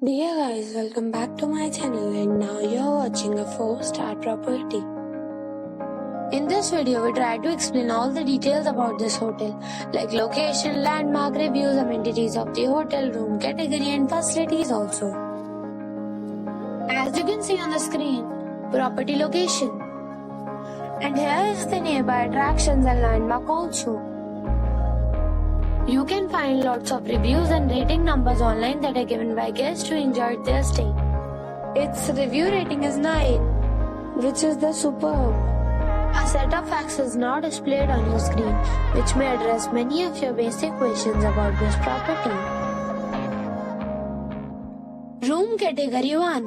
Dear guys, welcome back to my channel and now you're watching a 4-star property. In this video, we try to explain all the details about this hotel, like location, landmark, reviews, amenities of the hotel, room category and facilities also. As you can see on the screen, property location. And here is the nearby attractions and landmark also. You can find lots of reviews and rating numbers online that are given by guests who enjoyed their stay. Its review rating is 9, which is the superb. A set of facts is now displayed on your screen, which may address many of your basic questions about this property. Room category 1.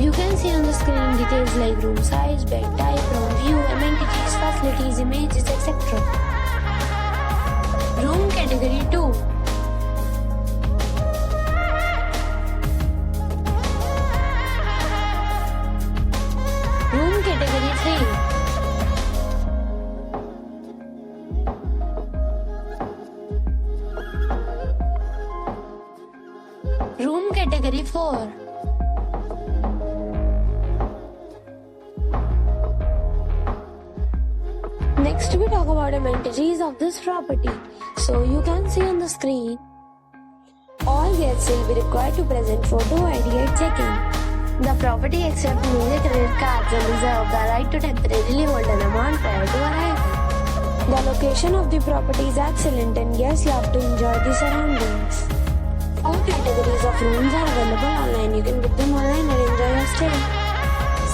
You can see on the screen details like room size, bed type, room view, amenities, facilities, images, etc. Room category 2. Room category 3. Room category 4. Next we talk about amenities of this property. So you can see on the screen, all guests will be required to present photo ID at check-in. The property accepts major credit cards and reserves the right to temporarily hold an amount prior to arrival. The location of the property is excellent and guests love to enjoy the surroundings. 4 categories of rooms are available online. You can book them online and enjoy your stay.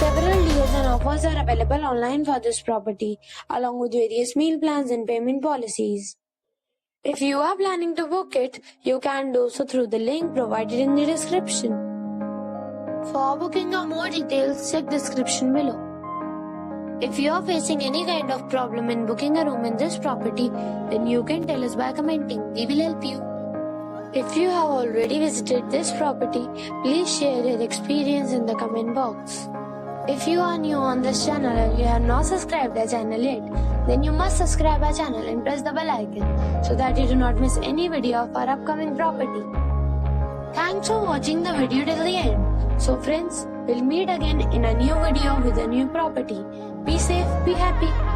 Several deals and offers are available online for this property, along with various meal plans and payment policies. If you are planning to book it, you can do so through the link provided in the description. For booking or more details, check description below. If you are facing any kind of problem in booking a room in this property, then you can tell us by commenting. We will help you. If you have already visited this property, please share your experience in the comment box. If you are new on this channel and you have not subscribed our channel yet, then you must subscribe our channel and press the bell icon so that you do not miss any video of our upcoming property. Thanks for watching the video till the end. So friends, we'll meet again in a new video with a new property. Be safe, be happy.